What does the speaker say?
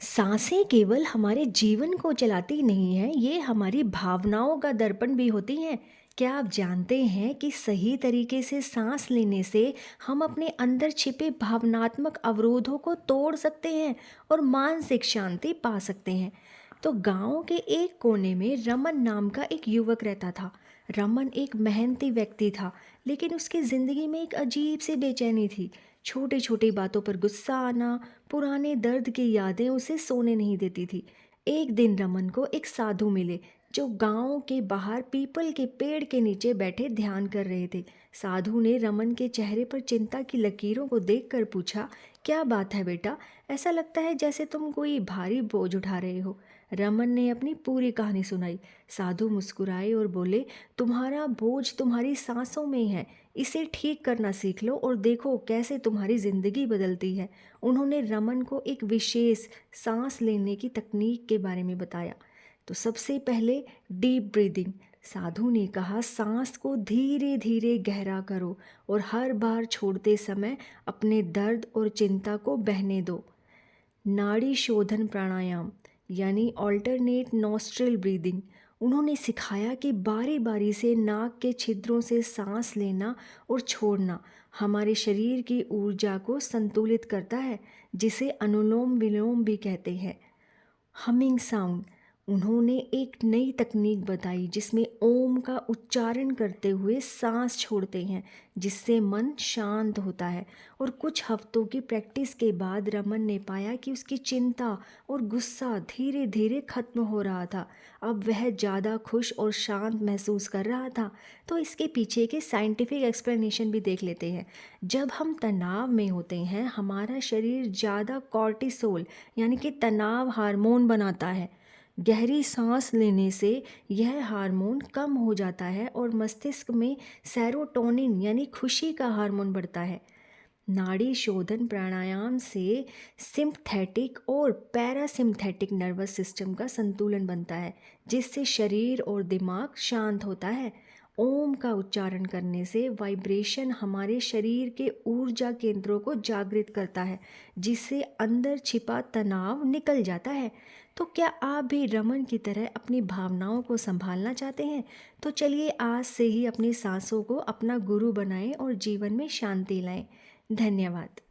सांसें केवल हमारे जीवन को चलाती नहीं हैं, ये हमारी भावनाओं का दर्पण भी होती हैं। क्या आप जानते हैं कि सही तरीके से सांस लेने से हम अपने अंदर छिपे भावनात्मक अवरोधों को तोड़ सकते हैं और मानसिक शांति पा सकते हैं। तो गांव के एक कोने में रमन नाम का एक युवक रहता था। रमन एक मेहनती व्यक्ति था, लेकिन उसकी ज़िंदगी में एक अजीब सी बेचैनी थी। छोटी छोटी बातों पर गुस्सा आना, पुराने दर्द की यादें उसे सोने नहीं देती थी। एक दिन रमन को एक साधु मिले जो गांव के बाहर पीपल के पेड़ के नीचे बैठे ध्यान कर रहे थे। साधु ने रमन के चेहरे पर चिंता की लकीरों को देखकर पूछा, क्या बात है बेटा? ऐसा लगता है जैसे तुम कोई भारी बोझ उठा रहे हो। रमन ने अपनी पूरी कहानी सुनाई। साधु मुस्कुराए और बोले, तुम्हारा बोझ तुम्हारी सांसों में है। इसे ठीक करना सीख लो और देखो कैसे तुम्हारी ज़िंदगी बदलती है। उन्होंने रमन को एक विशेष सांस लेने की तकनीक के बारे में बताया। तो सबसे पहले डीप ब्रीदिंग। साधु ने कहा, सांस को धीरे धीरे गहरा करो और हर बार छोड़ते समय अपने दर्द और चिंता को बहने दो। नाड़ी शोधन प्राणायाम यानी ऑल्टरनेट नॉस्ट्रिल ब्रीदिंग। उन्होंने सिखाया कि बारी बारी से नाक के छिद्रों से सांस लेना और छोड़ना हमारे शरीर की ऊर्जा को संतुलित करता है, जिसे अनुलोम विलोम भी कहते हैं। Humming sound. उन्होंने एक नई तकनीक बताई जिसमें ओम का उच्चारण करते हुए सांस छोड़ते हैं, जिससे मन शांत होता है। और कुछ हफ्तों की प्रैक्टिस के बाद रमन ने पाया कि उसकी चिंता और गुस्सा धीरे धीरे खत्म हो रहा था। अब वह ज़्यादा खुश और शांत महसूस कर रहा था। तो इसके पीछे के साइंटिफिक एक्सप्लेनेशन भी देख लेते हैं। जब हम तनाव में होते हैं, हमारा शरीर ज़्यादा कॉर्टिसोल यानी कि तनाव हार्मोन बनाता है। गहरी सांस लेने से यह हार्मोन कम हो जाता है और मस्तिष्क में सेरोटोनिन यानी खुशी का हार्मोन बढ़ता है। नाड़ी शोधन प्राणायाम से सिम्पथेटिक और पैरासिम्पथेटिक नर्वस सिस्टम का संतुलन बनता है, जिससे शरीर और दिमाग शांत होता है। ओम का उच्चारण करने से वाइब्रेशन हमारे शरीर के ऊर्जा केंद्रों को जागृत करता है, जिससे अंदर छिपा तनाव निकल जाता है। तो क्या आप भी रमन की तरह अपनी भावनाओं को संभालना चाहते हैं? तो चलिए आज से ही अपनी सांसों को अपना गुरु बनाएं और जीवन में शांति लाएं। धन्यवाद।